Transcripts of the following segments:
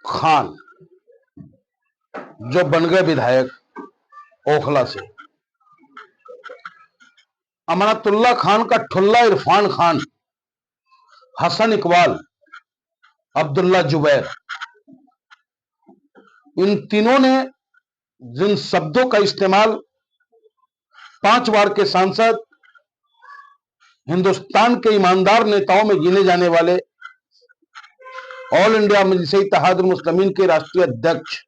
खान जो बन गए विधायक ओखला से, अमानतुल्लाह खान का ठुल्ला इरफान खान, हसन इकबाल, अब्दुल्ला जुबैर, इन तीनों ने जिन शब्दों का इस्तेमाल 5 बार के सांसद, हिंदुस्तान के ईमानदार नेताओं में गिने जाने वाले ऑल इंडिया मजलिस इत्तेहादुल मुस्लिमीन के राष्ट्रीय अध्यक्ष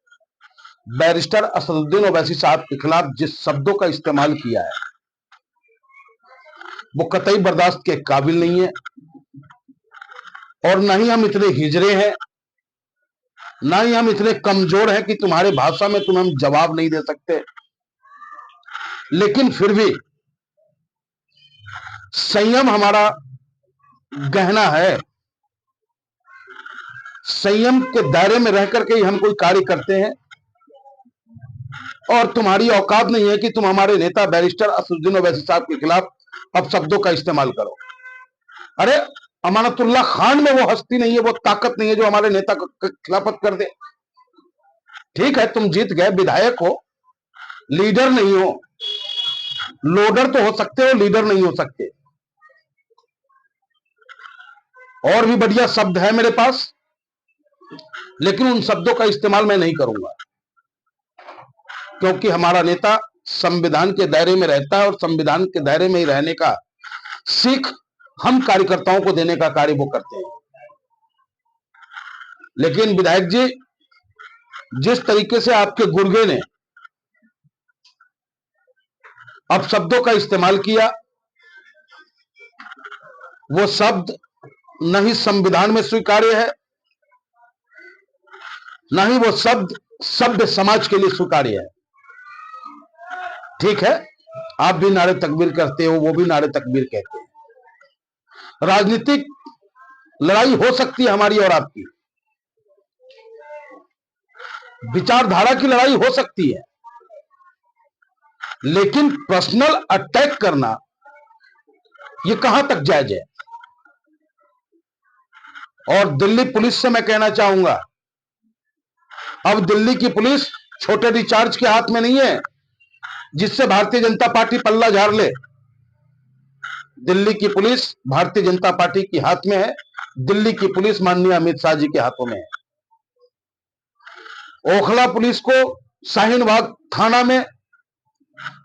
बैरिस्टर असदुद्दीन ओवैसी साहब के खिलाफ जिस शब्दों का इस्तेमाल किया है वो कतई बर्दाश्त के काबिल नहीं है। और ना ही हम इतने हिजरे हैं, ना ही हम इतने कमजोर हैं कि तुम्हारे भाषा में तुम्हें हम जवाब नहीं दे सकते। लेकिन फिर भी संयम हमारा गहना है, संयम के दायरे में रह करके ही हम कोई कार्य करते हैं। और तुम्हारी औकात नहीं है कि तुम हमारे नेता बैरिस्टर असदुद्दीन ओवैसी साहब के खिलाफ अब शब्दों का इस्तेमाल करो। अरे अमानतुल्लाह खान में वो हस्ती नहीं है, वो ताकत नहीं है जो हमारे नेता को खिलाफत कर दे। ठीक है, तुम जीत गए, विधायक हो, लीडर नहीं हो। लोडर तो हो सकते हो, लीडर नहीं हो सकते। और भी बढ़िया शब्द है मेरे पास, लेकिन उन शब्दों का इस्तेमाल मैं नहीं करूंगा, क्योंकि हमारा नेता संविधान के दायरे में रहता है और संविधान के दायरे में ही रहने का सीख हम कार्यकर्ताओं को देने का कार्य वो करते हैं। लेकिन विधायक जी, जिस तरीके से आपके गुर्गे ने अब शब्दों का इस्तेमाल किया, वो शब्द न ही संविधान में स्वीकार्य है, न ही वो शब्द सभ्य समाज के लिए स्वीकार्य है। ठीक है, आप भी नारे तकबीर करते हो, वो भी नारे तकबीर कहते हैं। राजनीतिक लड़ाई हो सकती है हमारी और आपकी, विचारधारा की लड़ाई हो सकती है, लेकिन पर्सनल अटैक करना ये कहां तक जायज है। और दिल्ली पुलिस से मैं कहना चाहूंगा, अब दिल्ली की पुलिस छोटे रिचार्ज के हाथ में नहीं है जिससे भारतीय जनता पार्टी पल्ला झाड़ ले। दिल्ली की पुलिस भारतीय जनता पार्टी के हाथ में है, दिल्ली की पुलिस माननीय अमित शाह जी के हाथों में है। ओखला पुलिस को शाहीन बाग थाना में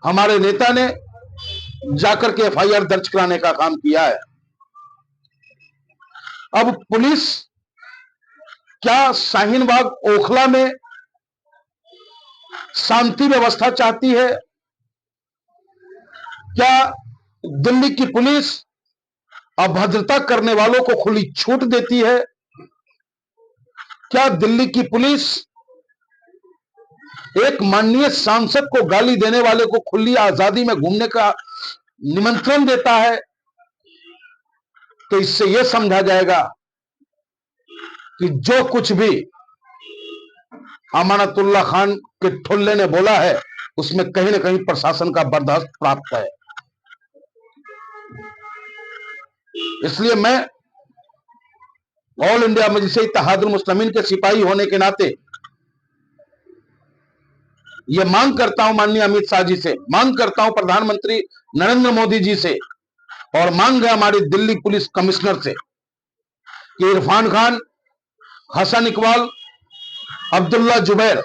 हमारे नेता ने जाकर के एफआईआर दर्ज कराने का काम किया है। अब पुलिस क्या शाहीन बाग ओखला में शांति व्यवस्था चाहती है? क्या दिल्ली की पुलिस अभद्रता करने वालों को खुली छूट देती है? क्या दिल्ली की पुलिस एक माननीय सांसद को गाली देने वाले को खुली आजादी में घूमने का निमंत्रण देता है? तो इससे यह समझा जाएगा कि जो कुछ भी अमानतुल्लाह खान के ठुल्ले ने बोला है उसमें कहीं ना कहीं प्रशासन का बर्दाश्त प्राप्त है। इसलिए मैं ऑल इंडिया मजलिस इत्तेहादुल मुस्लिमीन के सिपाही होने के नाते यह मांग करता हूं माननीय अमित शाह जी से, मांग करता हूं प्रधानमंत्री नरेंद्र मोदी जी से, और मांग है हमारी दिल्ली पुलिस कमिश्नर से कि इरफान खान, हसन इकबाल, अब्दुल्ला जुबैर,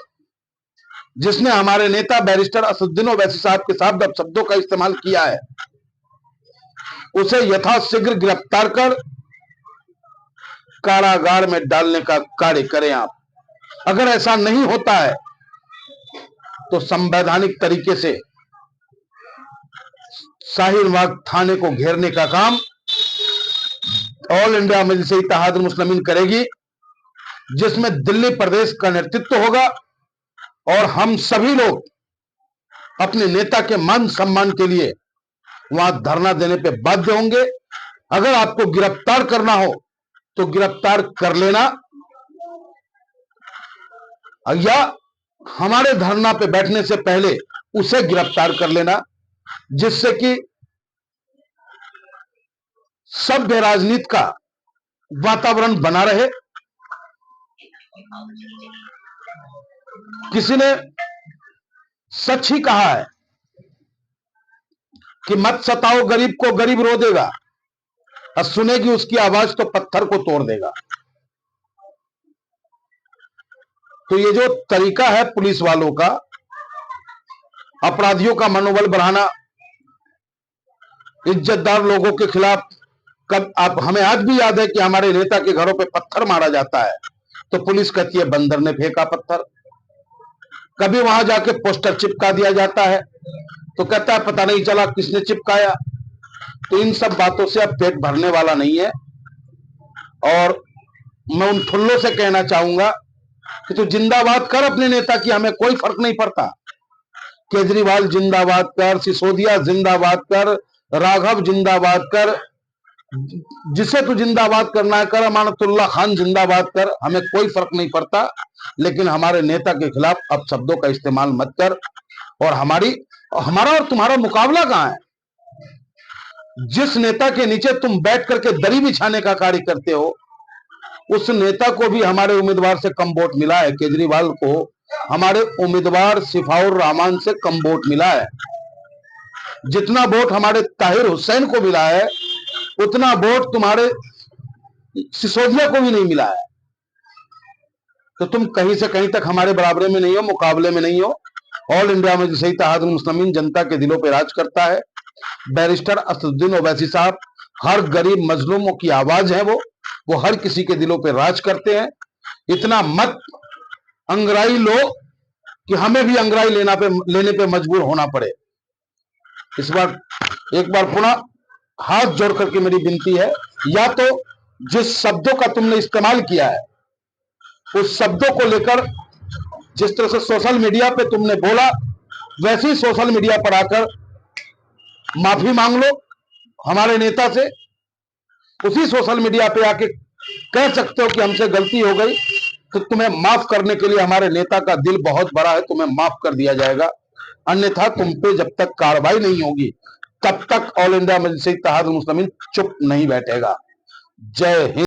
जिसने हमारे नेता बैरिस्टर असदुद्दीन ओवैसी साहब के साथ शब्दों का इस्तेमाल किया है, उसे यथाशीघ्र गिरफ्तार कर कारागार में डालने का कार्य करें आप। अगर ऐसा नहीं होता है तो संवैधानिक तरीके से शाहीन बाग थाने को घेरने का काम ऑल इंडिया मजलिस इत्तेहादुल मुस्लिमीन करेगी, जिसमें दिल्ली प्रदेश का नेतृत्व होगा और हम सभी लोग अपने नेता के मान सम्मान के लिए वहां धरना देने पे बाध्य होंगे। अगर आपको गिरफ्तार करना हो तो गिरफ्तार कर लेना, या हमारे धरना पे बैठने से पहले उसे गिरफ्तार कर लेना, जिससे कि सभ्य राजनीति का वातावरण बना रहे किसी ने सच ही कहा है कि मत सताओ गरीब को, गरीब रो देगा, और सुनेगी उसकी आवाज तो पत्थर को तोड़ देगा। तो ये जो तरीका है पुलिस वालों का, अपराधियों का मनोबल बढ़ाना, इज्जतदार लोगों के खिलाफ, कब आप, हमें आज भी याद है कि हमारे नेता के घरों पे पत्थर मारा जाता है तो पुलिस कहती है बंदर ने फेंका पत्थर। कभी वहां जाके पोस्टर चिपका दिया जाता है तो कहता है पता नहीं चला किसने चिपकाया। तो इन सब बातों से अब पेट भरने वाला नहीं है। और मैं उन ठुल्लों से कहना चाहूंगा कि तू जिंदाबाद कर अपने नेता की, हमें कोई फर्क नहीं पड़ता। केजरीवाल जिंदाबाद कर, सिसोदिया जिंदाबाद कर, राघव जिंदाबाद कर, जिसे तू जिंदाबाद करना है कर, अमानतुल्लाह खान जिंदाबाद कर, हमें कोई फर्क नहीं पड़ता। लेकिन हमारे नेता के खिलाफ अब शब्दों का इस्तेमाल मत कर। और हमारा और तुम्हारा मुकाबला कहां है? जिस नेता के नीचे तुम बैठ करके दरी बिछाने का कार्य करते हो, उस नेता को भी हमारे उम्मीदवार से कम वोट मिला है। केजरीवाल को हमारे उम्मीदवार सिफाउर रहमान से कम वोट मिला है। जितना वोट हमारे ताहिर हुसैन को मिला है उतना वोट तुम्हारे सिसोदिया को भी नहीं मिला है। तो तुम कहीं से कहीं तक हमारे बराबरे में नहीं हो, मुकाबले में नहीं हो। ऑल इंडिया में जैसे इत्तेहादुल मुस्लिमीन जनता के दिलों पे राज करता है। बैरिस्टर असदुद्दीन ओवैसी साहब हर गरीब मजलूमों की आवाज है, वो हर किसी के दिलों पे राज करते हैं। इतना मत अंगराई लो कि हमें भी अंगराई लेने पे मजबूर होना पड़े। इस बार एक बार पुनः हाथ जोड़ करके मेरी विनती है, या तो जिस शब्दों का तुमने इस्तेमाल किया है उस शब्दों को लेकर, जिस तरह से सोशल मीडिया पे तुमने बोला वैसे ही सोशल मीडिया पर आकर माफी मांग लो हमारे नेता से। उसी सोशल मीडिया पे आके कह सकते हो कि हमसे गलती हो गई, तो तुम्हें माफ करने के लिए हमारे नेता का दिल बहुत बड़ा है, तुम्हें माफ कर दिया जाएगा। अन्यथा तुम पे जब तक कार्रवाई नहीं होगी तब तक ऑल इंडिया मजलिस इत्तेहादुल मुस्लिमीन चुप नहीं बैठेगा। जय हिंद।